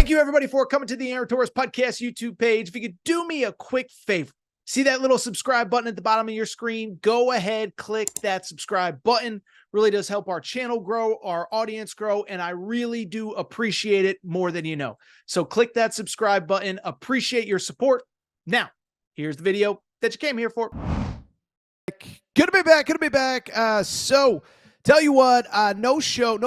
Thank you, everybody, for coming to the Aaron Torres Podcast YouTube page. If you could do me a quick favor, see that little subscribe button at the bottom of your screen? Go ahead, click that subscribe button. Really does help our channel grow, our audience grow, and I really do appreciate it more than you know. So click that subscribe button. Appreciate your support. Now, here's the video that you came here for. Good to be back. So tell you what, no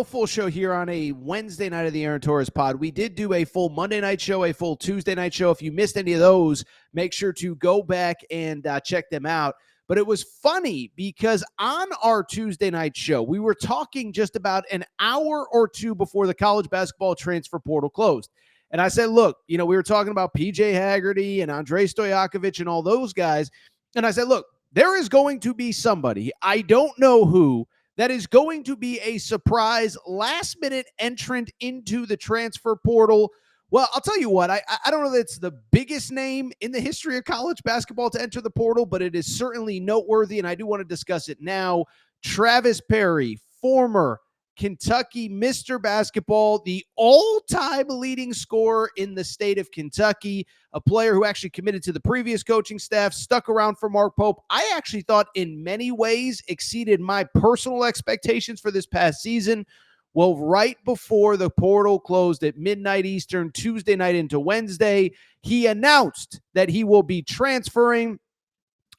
full show here on a Wednesday night of the Aaron Torres pod. We did do a full Monday night show, a full Tuesday night show. If you missed any of those, make sure to go back and check them out. But it was funny because on our Tuesday night show, we were talking just about an hour or two before the college basketball transfer portal closed. And I said, look, we were talking about PJ Haggerty and Andrei Stojakovic and all those guys. And I said, look, there is going to be somebody, I don't know who, that is going to be a surprise last-minute entrant into the transfer portal. Well, I'll tell you what, I don't know that it's the biggest name in the history of college basketball to enter the portal, but it is certainly noteworthy, and I do want to discuss it now. Travis Perry, former Kentucky Mr. Basketball, the all-time leading scorer in the state of Kentucky, a player who actually committed to the previous coaching staff, stuck around for Mark Pope. I actually thought in many ways exceeded my personal expectations for this past season. Well, right before the portal closed at midnight Eastern, Tuesday night into Wednesday, he announced that he will be transferring.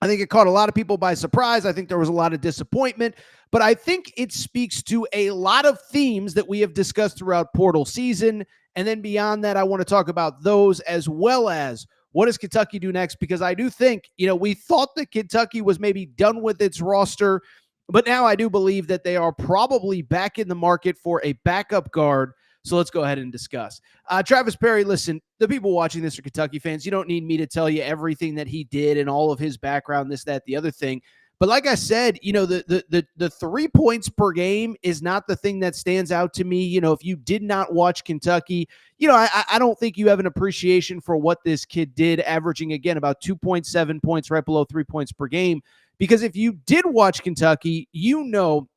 I think it caught a lot of people by surprise. I think there was a lot of disappointment, but I think it speaks to a lot of themes that we have discussed throughout portal season. And then beyond that, I want to talk about those as well as what does Kentucky do next? Because I do think, we thought that Kentucky was maybe done with its roster, but now I do believe that they are probably back in the market for a backup guard. So let's go ahead and discuss. Travis Perry, listen, the people watching this are Kentucky fans. You don't need me to tell you everything that he did and all of his background, this, that, the other thing. But like I said, the 3 points per game is not the thing that stands out to me. If you did not watch Kentucky, I don't think you have an appreciation for what this kid did, averaging, again, about 2.7 points, right below 3 points per game. Because if you did watch Kentucky, you know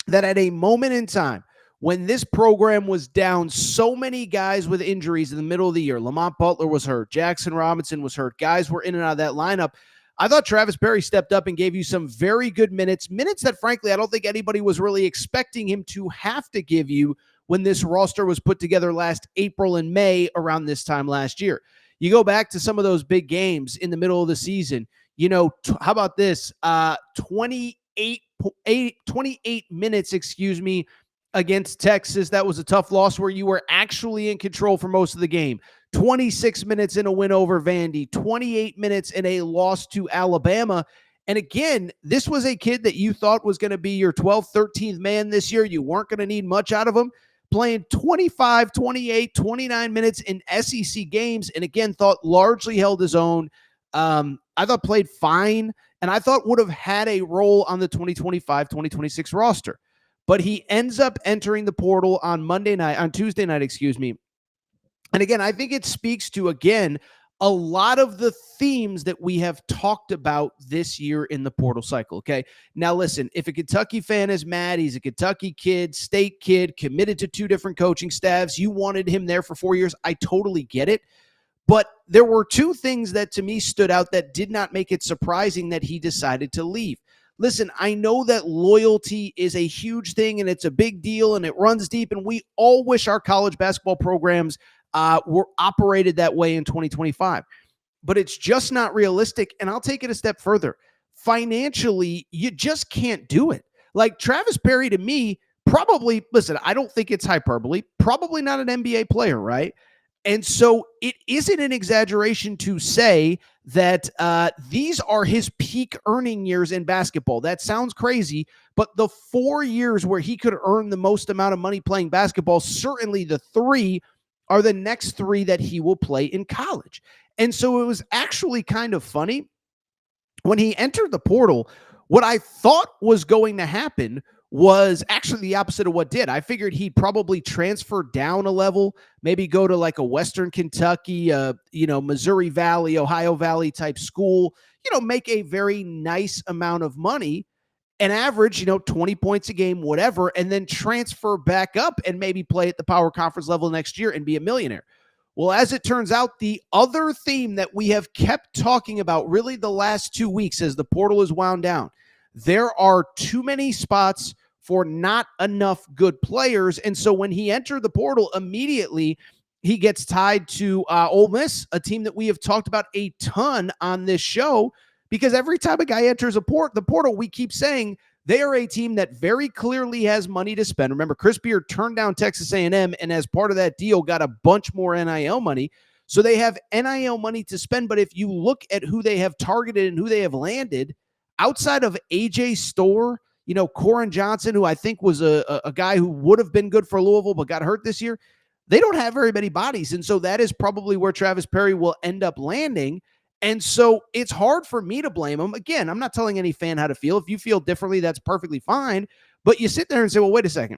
that at a moment in time, when this program was down so many guys with injuries in the middle of the year, Lamont Butler was hurt, Jackson Robinson was hurt, guys were in and out of that lineup. I thought Travis Perry stepped up and gave you some very good minutes that, frankly, I don't think anybody was really expecting him to have to give you when this roster was put together last April and May around this time last year. You go back to some of those big games in the middle of the season. How about this? 28 minutes, against Texas. That was a tough loss where you were actually in control for most of the game. 26 minutes in a win over Vandy, 28 minutes in a loss to Alabama. And again, this was a kid that you thought was going to be your 12th, 13th man this year. You weren't going to need much out of him. Playing 25, 28, 29 minutes in SEC games. And again, thought largely held his own. I thought played fine. And I thought would have had a role on the 2025-2026 roster. But he ends up entering the portal on Tuesday night. And again, I think it speaks to, again, a lot of the themes that we have talked about this year in the portal cycle, okay? Now, listen, if a Kentucky fan is mad, he's a Kentucky kid, state kid, committed to 2 different coaching staffs, you wanted him there for 4 years, I totally get it. But there were 2 things that to me stood out that did not make it surprising that he decided to leave. Listen, I know that loyalty is a huge thing and it's a big deal and it runs deep, and we all wish our college basketball programs were operated that way in 2025. But it's just not realistic, and I'll take it a step further. Financially, you just can't do it. Like Travis Perry, to me, probably, listen, I don't think it's hyperbole, probably not an NBA player, right? And so it isn't an exaggeration to say that these are his peak earning years in basketball. That sounds crazy, but the 4 years where he could earn the most amount of money playing basketball, certainly the 3 are the next 3 that he will play in college. And so it was actually kind of funny when he entered the portal. What I thought was going to happen was actually the opposite of what did. I figured he'd probably transfer down a level, maybe go to like a Western Kentucky, Missouri Valley, Ohio Valley type school, make a very nice amount of money and average, 20 points a game, whatever, and then transfer back up and maybe play at the power conference level next year and be a millionaire. Well, as it turns out, the other theme that we have kept talking about really the last 2 weeks as the portal is wound down, there are too many spots for not enough good players. And so when he entered the portal, immediately he gets tied to Ole Miss, a team that we have talked about a ton on this show, because every time a guy enters the portal, we keep saying they are a team that very clearly has money to spend. Remember, Chris Beard turned down Texas A&M, and as part of that deal, got a bunch more NIL money. So they have NIL money to spend. But if you look at who they have targeted and who they have landed, outside of AJ Storr, Corin Johnson, who I think was a guy who would have been good for Louisville but got hurt this year, they don't have very many bodies. And so that is probably where Travis Perry will end up landing. And so it's hard for me to blame him. Again, I'm not telling any fan how to feel. If you feel differently, that's perfectly fine. But you sit there and say, well, wait a second.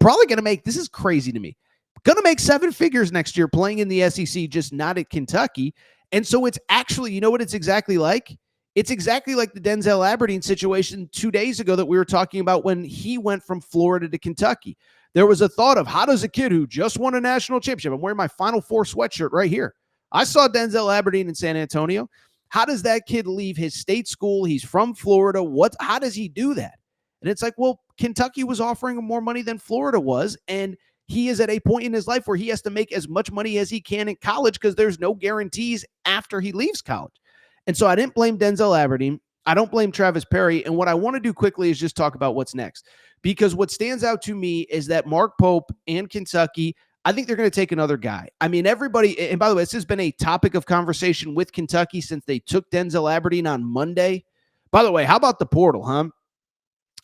Probably going to make, this is crazy to me, going to make 7 figures next year playing in the SEC, just not at Kentucky. And so it's actually, you know what it's exactly like? It's exactly like the Denzel Aberdeen situation 2 days ago that we were talking about when he went from Florida to Kentucky. There was a thought of, how does a kid who just won a national championship, I'm wearing my Final Four sweatshirt right here. I saw Denzel Aberdeen in San Antonio. How does that kid leave his state school? He's from Florida. How does he do that? And it's like, well, Kentucky was offering him more money than Florida was. And he is at a point in his life where he has to make as much money as he can in college because there's no guarantees after he leaves college. And so I didn't blame Denzel Aberdeen. I don't blame Travis Perry. And what I want to do quickly is just talk about what's next. Because what stands out to me is that Mark Pope and Kentucky, I think they're going to take another guy. I mean, everybody, and by the way, this has been a topic of conversation with Kentucky since they took Denzel Aberdeen on Monday. By the way, how about the portal, huh?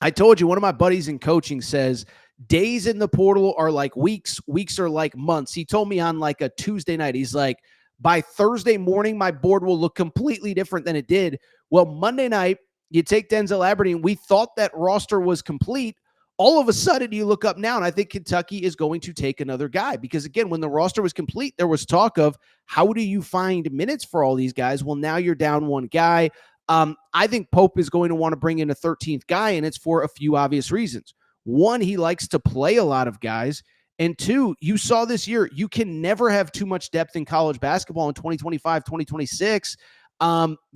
I told you, one of my buddies in coaching says days in the portal are like weeks, weeks are like months. He told me on like a Tuesday night, he's like, by Thursday morning, my board will look completely different than it did. Well, Monday night, you take Denzel Aberdeen. We thought that roster was complete. All of a sudden, you look up now, and I think Kentucky is going to take another guy because, again, when the roster was complete, there was talk of how do you find minutes for all these guys? Well, now you're down one guy. I think Pope is going to want to bring in a 13th guy, and it's for a few obvious reasons. One, he likes to play a lot of guys. And two, you saw this year, you can never have too much depth in college basketball in 2025, 2026.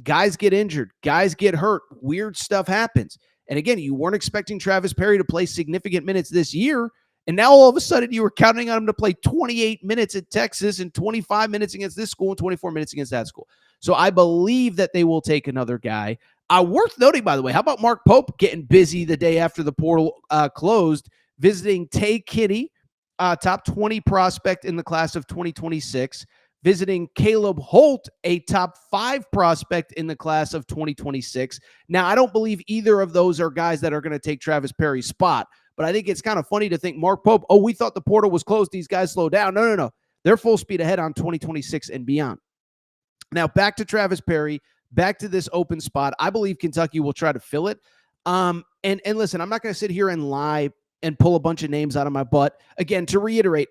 Guys get injured. Guys get hurt. Weird stuff happens. And again, you weren't expecting Travis Perry to play significant minutes this year. And now all of a sudden you were counting on him to play 28 minutes at Texas and 25 minutes against this school and 24 minutes against that school. So I believe that they will take another guy. Worth noting, by the way, how about Mark Pope getting busy the day after the portal closed, visiting Tay Kinney, top 20 prospect in the class of 2026, visiting Caleb Holt, a top 5 prospect in the class of 2026. Now, I don't believe either of those are guys that are going to take Travis Perry's spot, but I think it's kind of funny to think Mark Pope, oh, we thought the portal was closed. These guys slow down. No. They're full speed ahead on 2026 and beyond. Now, back to Travis Perry, back to this open spot. I believe Kentucky will try to fill it. And listen, I'm not going to sit here and lie and pull a bunch of names out of my butt. Again, to reiterate,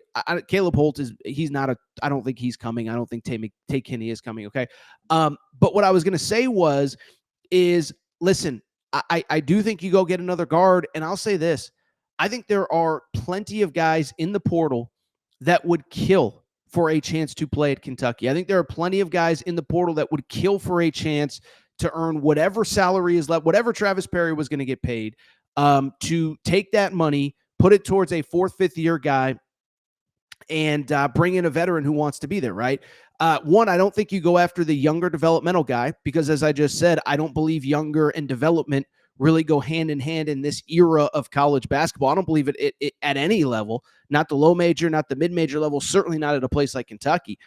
Caleb Holt I don't think he's coming. I don't think Tay Kinney is coming, okay? But what I was going to say is listen, I do think you go get another guard, and I'll say this. I think there are plenty of guys in the portal that would kill for a chance to play at Kentucky. I think there are plenty of guys in the portal that would kill for a chance to earn whatever salary is left, whatever Travis Perry was going to get paid, to take that money, put it towards a 4th, 5th year guy, and bring in a veteran who wants to be there, right? One, I don't think you go after the younger developmental guy because, as I just said, I don't believe younger and development really go hand in hand in this era of college basketball. I don't believe it at any level, not the low major, not the mid-major level, certainly not at a place like Kentucky.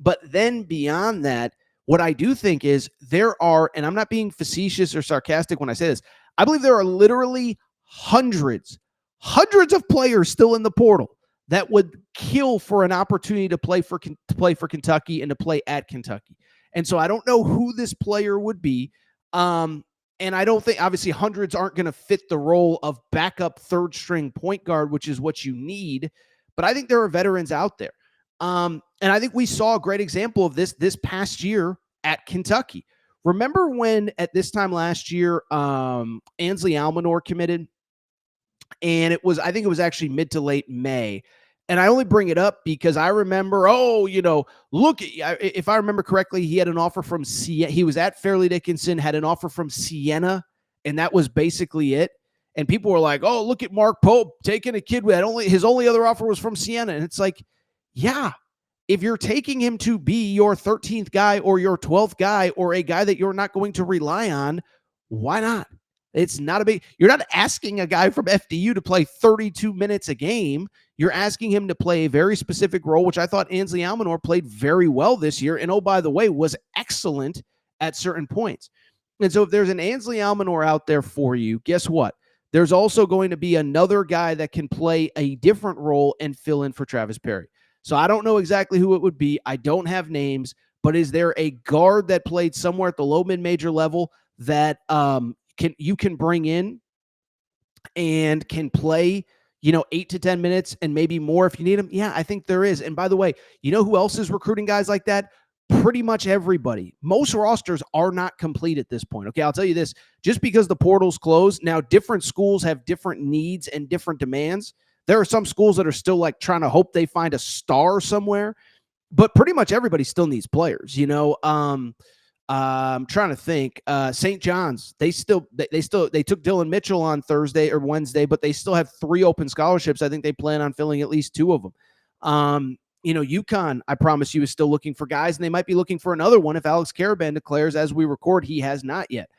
But then beyond that, what I do think is there are, and I'm not being facetious or sarcastic when I say this, I believe there are literally hundreds of players still in the portal that would kill for an opportunity to play for Kentucky and to play at Kentucky. And so I don't know who this player would be. And I don't think, obviously, hundreds aren't going to fit the role of backup 3rd string point guard, which is what you need. But I think there are veterans out there. And I think we saw a great example of this past year at Kentucky. Remember when at this time last year, Ansley Almanor committed, and I think it was actually mid to late May. And I only bring it up because I remember, look, if I remember correctly, he had an offer from Siena. He was at Fairleigh Dickinson, had an offer from Siena, and that was basically it. And people were like, oh, look at Mark Pope taking a kid with his only other offer was from Siena. And it's like, yeah, if you're taking him to be your 13th guy or your 12th guy or a guy that you're not going to rely on, why not? It's not you're not asking a guy from FDU to play 32 minutes a game. You're asking him to play a very specific role, which I thought Ansley Almanor played very well this year. And oh, by the way, was excellent at certain points. And so if there's an Ansley Almanor out there for you, guess what? There's also going to be another guy that can play a different role and fill in for Travis Perry. So I don't know exactly who it would be. I don't have names, but is there a guard that played somewhere at the low mid-major level that you can bring in and can play, 8 to 10 minutes and maybe more if you need them? Yeah, I think there is. And by the way, you know who else is recruiting guys like that? Pretty much everybody. Most rosters are not complete at this point. Okay, I'll tell you this. Just because the portal's closed, now different schools have different needs and different demands. There are some schools that are still like trying to hope they find a star somewhere, but pretty much everybody still needs players, I'm trying to think. St. John's, they took Dylan Mitchell on Thursday or Wednesday, but they still have 3 open scholarships. I think they plan on filling at least 2 of them. UConn, I promise you, is still looking for guys, and they might be looking for another one if Alex Caravan declares as we record he has not yet.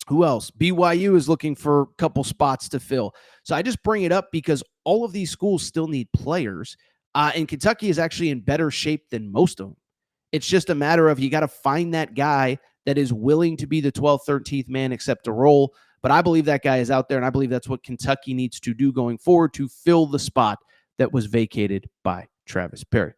Who else? BYU is looking for a couple spots to fill. So I just bring it up because all of these schools still need players, and Kentucky is actually in better shape than most of them. It's just a matter of you got to find that guy that is willing to be the 12th, 13th man, accept a role. But I believe that guy is out there, and I believe that's what Kentucky needs to do going forward to fill the spot that was vacated by Travis Perry.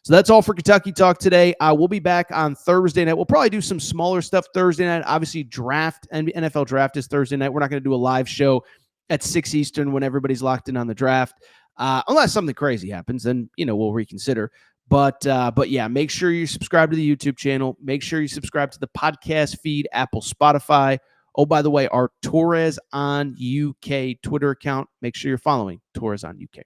So that's all for Kentucky Talk today. We'll be back on Thursday night. We'll probably do some smaller stuff Thursday night. Obviously, draft and NFL draft is Thursday night. We're not going to do a live show at 6 Eastern when everybody's locked in on the draft. Unless something crazy happens, then, we'll reconsider. But yeah, make sure you subscribe to the YouTube channel. Make sure you subscribe to the podcast feed, Apple, Spotify. Oh, by the way, our Torres on UK Twitter account. Make sure you're following Torres on UK.